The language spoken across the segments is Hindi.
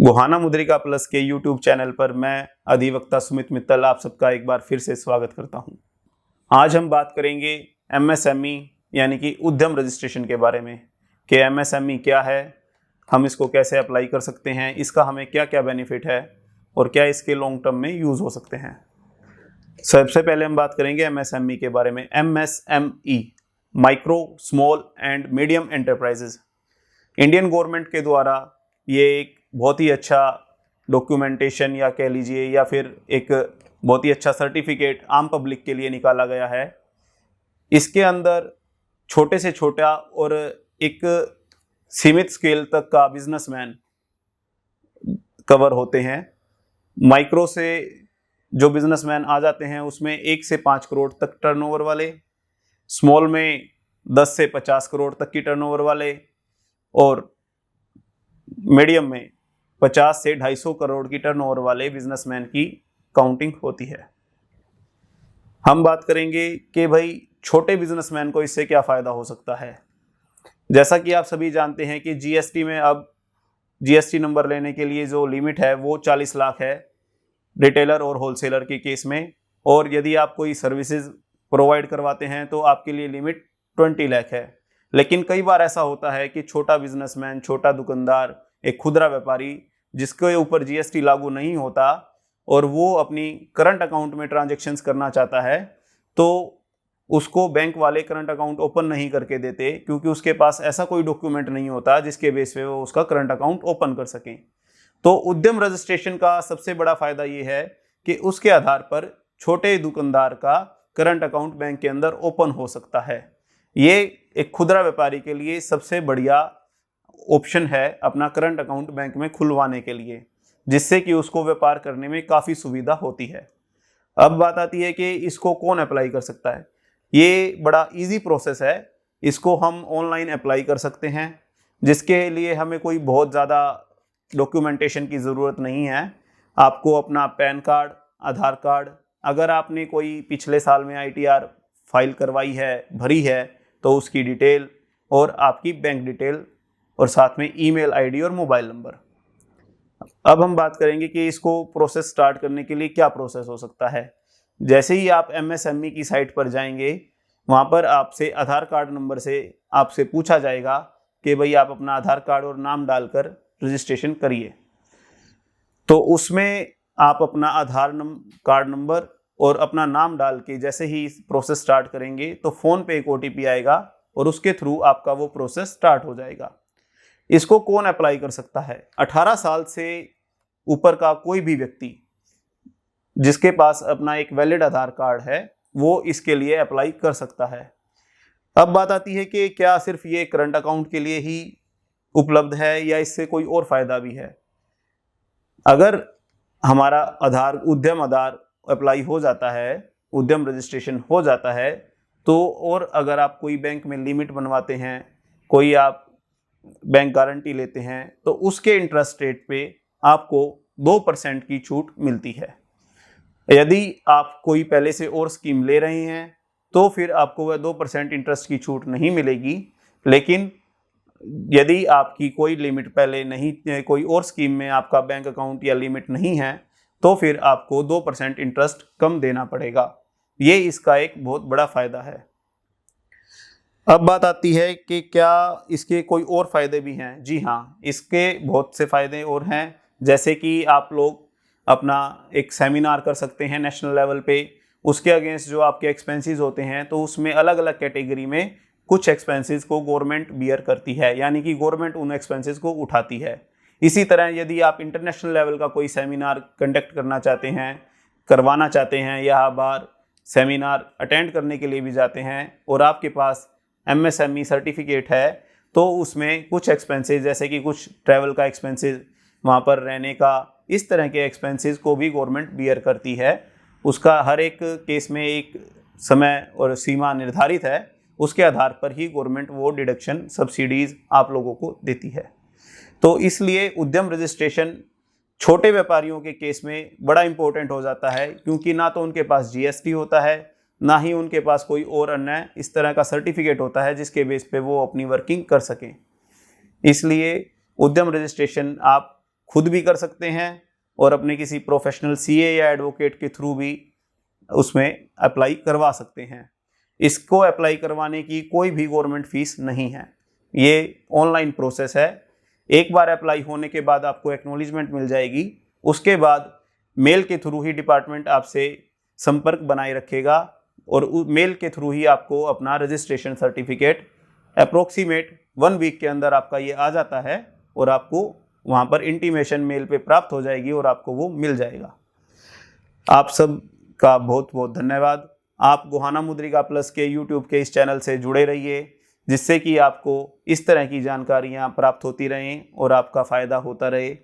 गोहाना मुद्रिका प्लस के यूट्यूब चैनल पर मैं अधिवक्ता सुमित मित्तल आप सबका एक बार फिर से स्वागत करता हूं। आज हम बात करेंगे एमएसएमई यानी कि उद्यम रजिस्ट्रेशन के बारे में कि एमएसएमई क्या है, हम इसको कैसे अप्लाई कर सकते हैं, इसका हमें क्या क्या बेनिफिट है और क्या इसके लॉन्ग टर्म में यूज़ हो सकते हैं। सबसे पहले हम बात करेंगे एमएसएमई के बारे में। MSME micro small and medium enterprises, Indian government के द्वारा ये एक बहुत ही अच्छा डॉक्यूमेंटेशन या कह लीजिए या फिर एक बहुत ही अच्छा सर्टिफिकेट आम पब्लिक के लिए निकाला गया है। इसके अंदर छोटे से छोटा और एक सीमित स्केल तक का बिजनेसमैन कवर होते हैं। माइक्रो से जो बिजनेसमैन आ जाते हैं उसमें 1 से 5 करोड़ तक टर्नओवर वाले, स्मॉल में 10 से 50 करोड़ तक की टर्नओवर वाले और मीडियम में 50 से 250 करोड़ की टर्नओवर वाले बिजनेसमैन की काउंटिंग होती है। हम बात करेंगे कि भाई छोटे बिजनेसमैन को इससे क्या फ़ायदा हो सकता है। जैसा कि आप सभी जानते हैं कि जीएसटी में अब जीएसटी नंबर लेने के लिए जो लिमिट है वो 40 लाख है रिटेलर और होलसेलर के केस में, और यदि आप कोई सर्विसेज प्रोवाइड करवाते हैं तो आपके लिए लिमिट 20 लाख है। लेकिन कई बार ऐसा होता है कि छोटा बिजनेसमैन, छोटा दुकानदार, एक खुदरा व्यापारी जिसके ऊपर जीएसटी लागू नहीं होता और वो अपनी करंट अकाउंट में ट्रांजैक्शंस करना चाहता है तो उसको बैंक वाले करंट अकाउंट ओपन नहीं करके देते, क्योंकि उसके पास ऐसा कोई डॉक्यूमेंट नहीं होता जिसके बेस पे वो उसका करंट अकाउंट ओपन कर सकें। तो उद्यम रजिस्ट्रेशन का सबसे बड़ा फायदा ये है कि उसके आधार पर छोटे दुकानदार का करंट अकाउंट बैंक के अंदर ओपन हो सकता है। ये एक खुदरा व्यापारी के लिए सबसे बढ़िया ऑप्शन है अपना करंट अकाउंट बैंक में खुलवाने के लिए, जिससे कि उसको व्यापार करने में काफ़ी सुविधा होती है। अब बात आती है कि इसको कौन अप्लाई कर सकता है। ये बड़ा इजी प्रोसेस है, इसको हम ऑनलाइन अप्लाई कर सकते हैं, जिसके लिए हमें कोई बहुत ज़्यादा डॉक्यूमेंटेशन की ज़रूरत नहीं है। आपको अपना पैन कार्ड, आधार कार्ड, अगर आपने कोई पिछले साल में आईटीआर फाइल करवाई है, भरी है, तो उसकी डिटेल और आपकी बैंक डिटेल और साथ में ईमेल आईडी और मोबाइल नंबर। अब हम बात करेंगे कि इसको प्रोसेस स्टार्ट करने के लिए क्या प्रोसेस हो सकता है। जैसे ही आप एमएसएमई की साइट पर जाएंगे, वहाँ पर आपसे आधार कार्ड नंबर से आपसे पूछा जाएगा कि भाई आप अपना आधार कार्ड और नाम डालकर रजिस्ट्रेशन करिए। तो उसमें आप अपना आधार कार्ड नंबर और अपना नाम डाल के जैसे ही प्रोसेस स्टार्ट करेंगे तो फ़ोन पे एक ओटीपी आएगा और उसके थ्रू आपका वो प्रोसेस स्टार्ट हो जाएगा। इसको कौन अप्लाई कर सकता है? 18 साल से ऊपर का कोई भी व्यक्ति जिसके पास अपना एक वैलिड आधार कार्ड है वो इसके लिए अप्लाई कर सकता है। अब बात आती है कि क्या सिर्फ ये करंट अकाउंट के लिए ही उपलब्ध है या इससे कोई और फायदा भी है। अगर हमारा उद्यम आधार अप्लाई हो जाता है, उद्यम रजिस्ट्रेशन हो जाता है, तो और अगर आप कोई बैंक में लिमिट बनवाते हैं, कोई आप बैंक गारंटी लेते हैं, तो उसके इंटरेस्ट रेट पे आपको 2% की छूट मिलती है। यदि आप कोई पहले से और स्कीम ले रहे हैं तो फिर आपको वह 2% इंटरेस्ट की छूट नहीं मिलेगी। लेकिन यदि आपकी कोई लिमिट पहले नहीं, कोई और स्कीम में आपका बैंक अकाउंट या लिमिट नहीं है, तो फिर आपको 2% इंटरेस्ट कम देना पड़ेगा। ये इसका एक बहुत बड़ा फ़ायदा है। अब बात आती है कि क्या इसके कोई और फ़ायदे भी हैं। जी हाँ, इसके बहुत से फ़ायदे और हैं। जैसे कि आप लोग अपना एक सेमिनार कर सकते हैं नेशनल लेवल पे, उसके अगेंस्ट जो आपके एक्सपेंसेस होते हैं तो उसमें अलग अलग कैटेगरी में कुछ एक्सपेंसेस को गवर्नमेंट बियर करती है, यानी कि गवर्नमेंट उन एक्सपेंसेस को उठाती है। इसी तरह यदि आप इंटरनेशनल लेवल का कोई सेमिनार कंडक्ट करना चाहते हैं, करवाना चाहते हैं, या बार सेमिनार अटेंड करने के लिए भी जाते हैं और आपके पास एमएसएमई सर्टिफिकेट है, तो उसमें कुछ एक्सपेंसेस जैसे कि कुछ ट्रैवल का एक्सपेंसेस, वहाँ पर रहने का, इस तरह के एक्सपेंसेस को भी गवर्नमेंट बियर करती है। उसका हर एक केस में एक समय और सीमा निर्धारित है, उसके आधार पर ही गवर्नमेंट वो डिडक्शन, सब्सिडीज़ आप लोगों को देती है। तो इसलिए उद्यम रजिस्ट्रेशन छोटे व्यापारियों के केस में बड़ा इंपॉर्टेंट हो जाता है, क्योंकि ना तो उनके पास जीएसटी होता है, ना ही उनके पास कोई और अन्य इस तरह का सर्टिफिकेट होता है जिसके बेस पे वो अपनी वर्किंग कर सकें। इसलिए उद्यम रजिस्ट्रेशन आप खुद भी कर सकते हैं और अपने किसी प्रोफेशनल सीए या एडवोकेट के थ्रू भी उसमें अप्लाई करवा सकते हैं। इसको अप्लाई करवाने की कोई भी गवर्नमेंट फीस नहीं है, ये ऑनलाइन प्रोसेस है। एक बार अप्लाई होने के बाद आपको एक्नॉलेजमेंट मिल जाएगी, उसके बाद मेल के थ्रू ही डिपार्टमेंट आपसे संपर्क बनाए रखेगा और मेल के थ्रू ही आपको अपना रजिस्ट्रेशन सर्टिफिकेट अप्रोक्सीमेट 1 वीक के अंदर आपका ये आ जाता है और आपको वहाँ पर इंटीमेशन मेल पे प्राप्त हो जाएगी और आपको वो मिल जाएगा। आप सब का बहुत बहुत धन्यवाद। आप गोहाना मुद्रिका प्लस के यूट्यूब के इस चैनल से जुड़े रहिए, जिससे कि आपको इस तरह की जानकारियाँ प्राप्त होती रहें और आपका फ़ायदा होता रहे।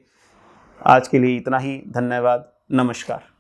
आज के लिए इतना ही, धन्यवाद, नमस्कार।